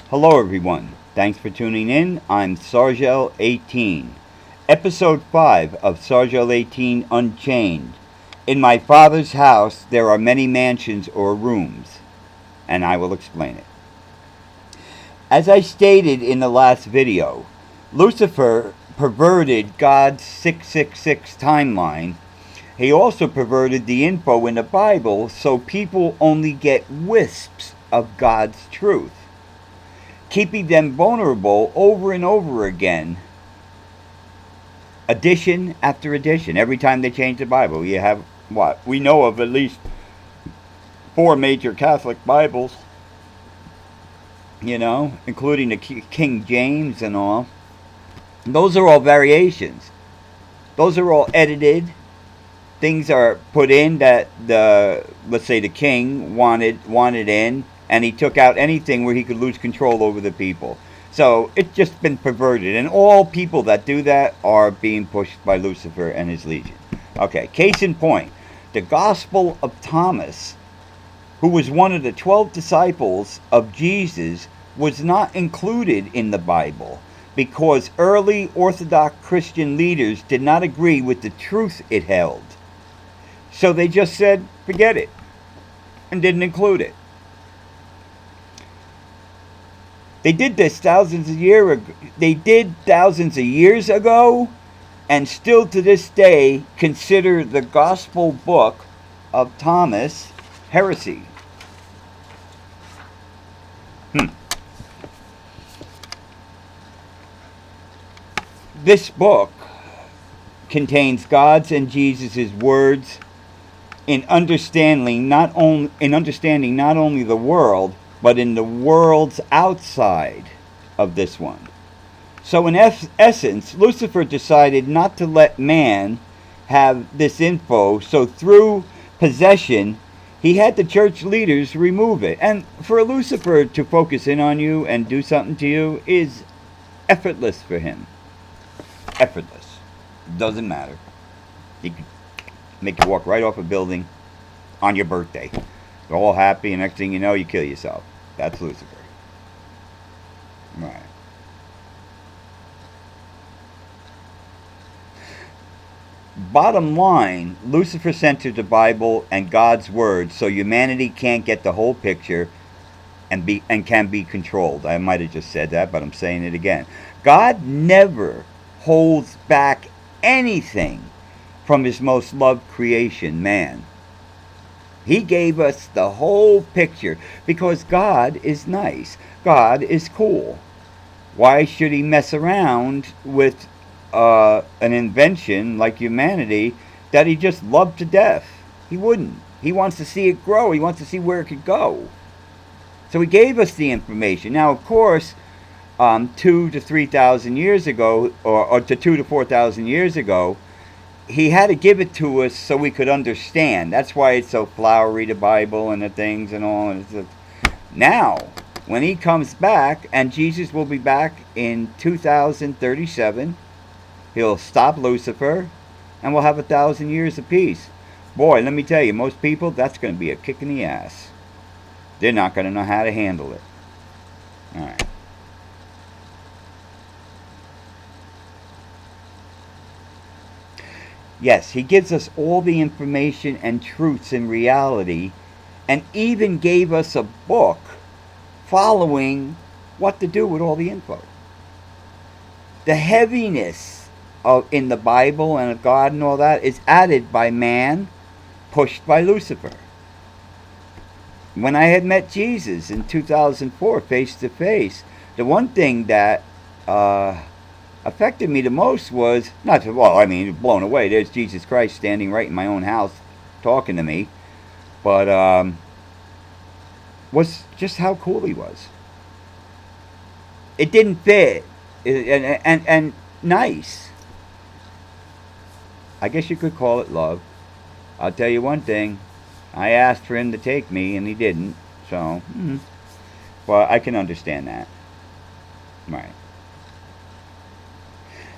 Hello everyone, thanks for tuning in. I'm Sargel18, Episode 5 of Sargel18 Unchained. In my Father's house there are many mansions or rooms, and I will explain it. As I stated in the last video, Lucifer perverted God's 666 timeline. He also perverted the info in the Bible so people only get wisps of God's truth, keeping them vulnerable over and over again, edition after edition. Every time they change the Bible, you have what? We know of at least 4 major Catholic Bibles, including the King James and all. Those are all variations. Those are all edited. Things are put in that let's say the king wanted in, and he took out anything where he could lose control over the people. So it's just been perverted, and all people that do that are being pushed by Lucifer and his legion. Okay, case in point, the Gospel of Thomas, who was one of the 12 disciples of Jesus, was not included in the Bible because early Orthodox Christian leaders did not agree with the truth it held. So they just said, forget it, and didn't include it. They did this thousands of years ago, and still to this day consider the Gospel book of Thomas heresy. This book contains God's and Jesus' words in understanding not only the world, but in the worlds outside of this one. So in essence, Lucifer decided not to let man have this info, so through possession, he had the church leaders remove it. And for Lucifer to focus in on you and do something to you is effortless for him. Effortless. Doesn't matter. He could make you walk right off a building on your birthday. They're all happy, and next thing you know, you kill yourself. That's Lucifer. Right. Bottom line, Lucifer censored the Bible and God's word so humanity can't get the whole picture and can be controlled. I might have just said that, but I'm saying it again. God never holds back anything from his most loved creation, man. He gave us the whole picture because God is nice. God is cool. Why should he mess around with an invention like humanity that he just loved to death? He wouldn't. He wants to see it grow. He wants to see where it could go. So he gave us the information. Now, of course, 2,000 to 3,000 years ago, or to 2,000 to 4,000 years ago, he had to give it to us so we could understand. That's why it's so flowery, the Bible and the things and all. Now, when he comes back, and Jesus will be back in 2037, he'll stop Lucifer, and we'll have 1,000 years of peace. Boy, let me tell you, most people, that's going to be a kick in the ass. They're not going to know how to handle it. All right. Yes, he gives us all the information and truths in reality, and even gave us a book following what to do with all the info. The heaviness in the Bible and of God and all that is added by man, pushed by Lucifer. When I had met Jesus in 2004 face to face, the one thing that affected me the most was blown away. There's Jesus Christ standing right in my own house talking to me, but was just how cool he was. It didn't fit, and nice. I guess you could call it love. I'll tell you one thing, I asked for him to take me and he didn't, so well, I can understand that. Right.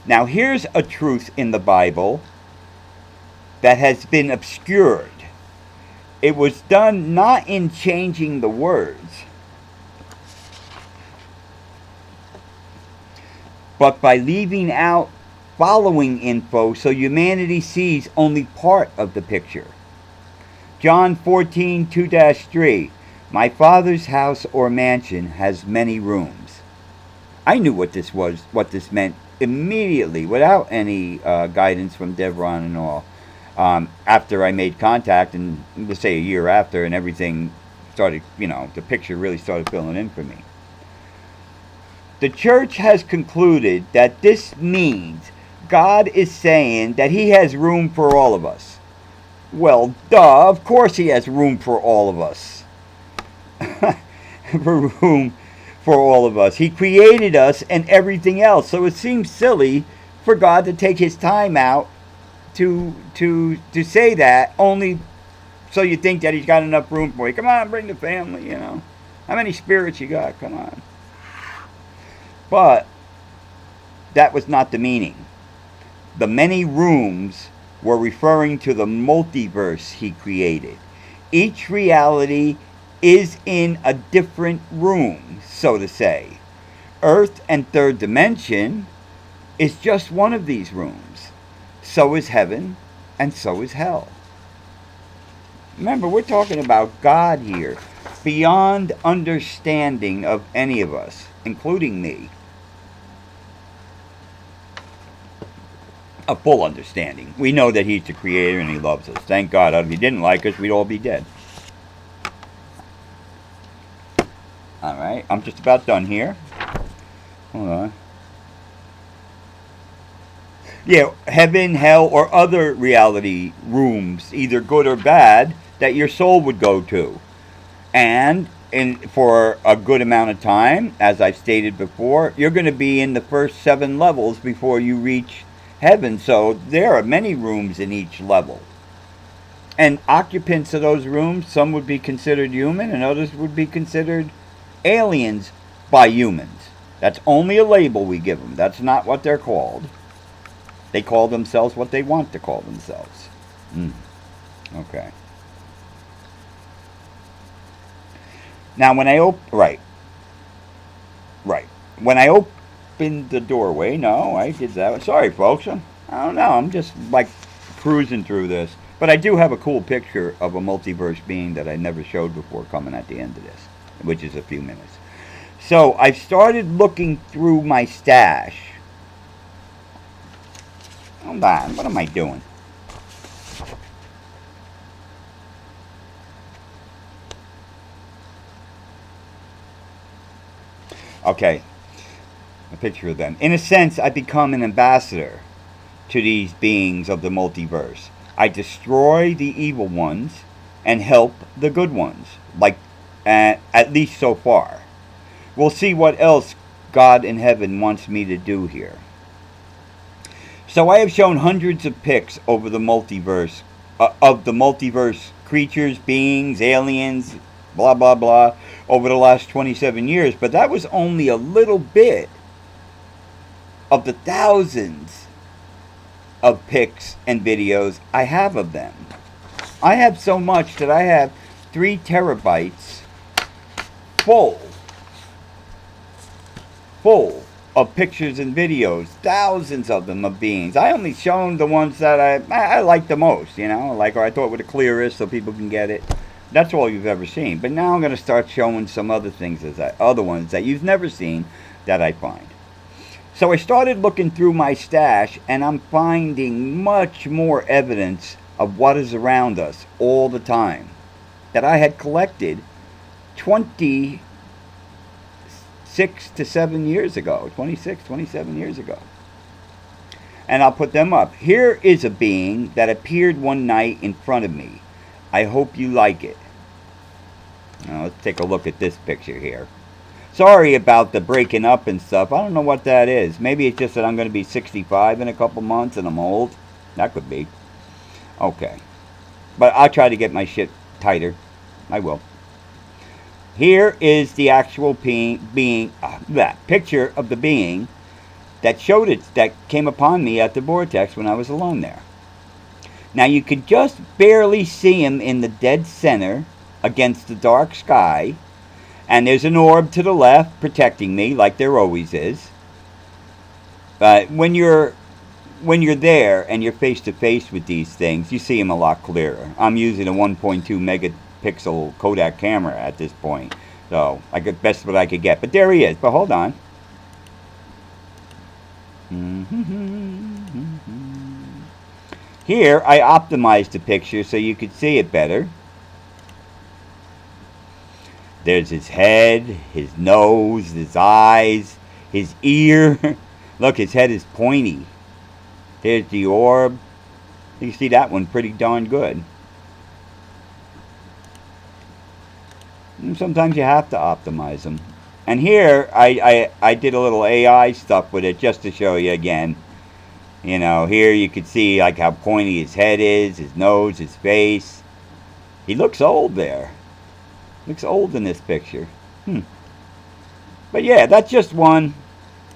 Now here's a truth in the Bible that has been obscured. It was done not in changing the words, but by leaving out following info so humanity sees only part of the picture. John 14:2-3. My Father's house or mansion has many rooms. I knew what this was, what this meant immediately, without any guidance from Devron and all. After I made contact, and let's say a year after, and everything started, the picture really started filling in for me. The church has concluded that this means God is saying that he has room for all of us. Well, duh, of course he has room for all of us. Room for all of us. He created us and everything else. So it seems silly for God to take his time out to say that, only so you think that he's got enough room for you. Come on, bring the family, How many spirits you got? Come on. But that was not the meaning. The many rooms were referring to the multiverse he created. Each reality is in a different room, so to say. Earth and third dimension is just one of these rooms. So is heaven, and so is hell. Remember, we're talking about God here, beyond understanding of any of us, including me. A full understanding. We know that he's the creator and he loves us. Thank God. If he didn't like us, we'd all be dead. Alright, I'm just about done here. Hold on. Yeah, heaven, hell, or other reality rooms, either good or bad, that your soul would go to. And for a good amount of time, as I've stated before, you're going to be in the first 7 levels before you reach heaven. So there are many rooms in each level. And occupants of those rooms, some would be considered human and others would be considered aliens by humans. That's only a label we give them. That's not what they're called. They call themselves what they want to call themselves. Okay. Now when I Right. When I opened the doorway, no, I did that. Sorry, folks. I don't know. I'm just like cruising through this. But I do have a cool picture of a multiverse being that I never showed before coming at the end of this, which is a few minutes. So I started looking through my stash. Hold on, what am I doing? Okay, a picture of them. In a sense, I become an ambassador to these beings of the multiverse. I destroy the evil ones and help the good ones, like at least so far. We'll see what else God in heaven wants me to do here. So I have shown hundreds of pics over the multiverse, of the multiverse creatures, beings, aliens, blah, blah, blah, over the last 27 years. But that was only a little bit of the thousands of pics and videos I have of them. I have so much that I have 3 terabytes full of pictures and videos, thousands of them of beings. I only shown the ones that I like the most, like, or I thought were the clearest so people can get it. That's all you've ever seen. But now I'm going to start showing some other things, other ones that you've never seen that I find. So I started looking through my stash, and I'm finding much more evidence of what is around us all the time that I had collected 26 to 7 years ago, 26, 27 years ago. And I'll put them up. Here is a being that appeared one night in front of me. I hope you like it. Now let's take a look at this picture here. Sorry about the breaking up and stuff. I don't know what that is. Maybe it's just that I'm going to be 65 in a couple months and I'm old. That could be. Okay. But I'll try to get my shit tighter. I will. Here is the actual that picture of the being that showed it, that came upon me at the vortex when I was alone there. Now you could just barely see him in the dead center against the dark sky, and there's an orb to the left protecting me, like there always is. When you're there and you're face to face with these things, you see them a lot clearer. I'm using a 1.2 megapixel Kodak camera at this point, so I got best what I could get. But there he is. But hold on. Here I optimized the picture so you could see it better. There's his head, his nose, his eyes, his ear. Look, his head is pointy. There's the orb. You can see that one pretty darn good. And sometimes you have to optimize them. And here, I did a little AI stuff with it just to show you again. You know, here you could see like how pointy his head is, his nose, his face. He looks old there. Looks old in this picture. But yeah, that's just one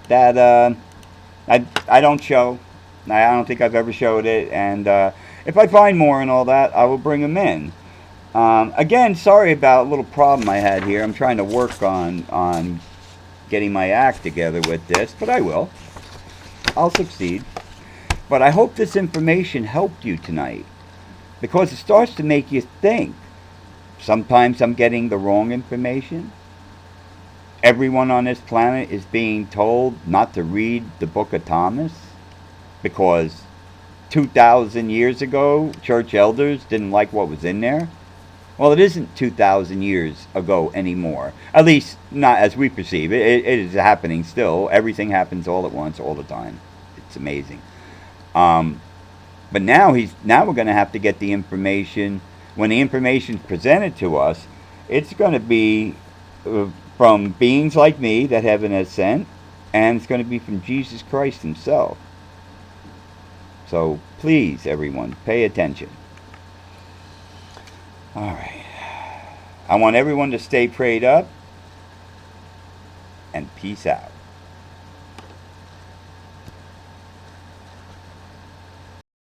that I don't show. I don't think I've ever showed it. And if I find more and all that, I will bring them in. Again, sorry about a little problem I had here. I'm trying to work on getting my act together with this, but I will. I'll succeed. But I hope this information helped you tonight, because it starts to make you think. Sometimes I'm getting the wrong information. Everyone on this planet is being told not to read the Book of Thomas because 2,000 years ago, church elders didn't like what was in there. Well, it isn't 2,000 years ago anymore. At least, not as we perceive it. It is happening still. Everything happens all at once, all the time. It's amazing. But now we're going to have to get the information. When the information is presented to us, it's going to be from beings like me that heaven has sent, and it's going to be from Jesus Christ himself. So please, everyone, pay attention. All right. I want everyone to stay prayed up, and peace out.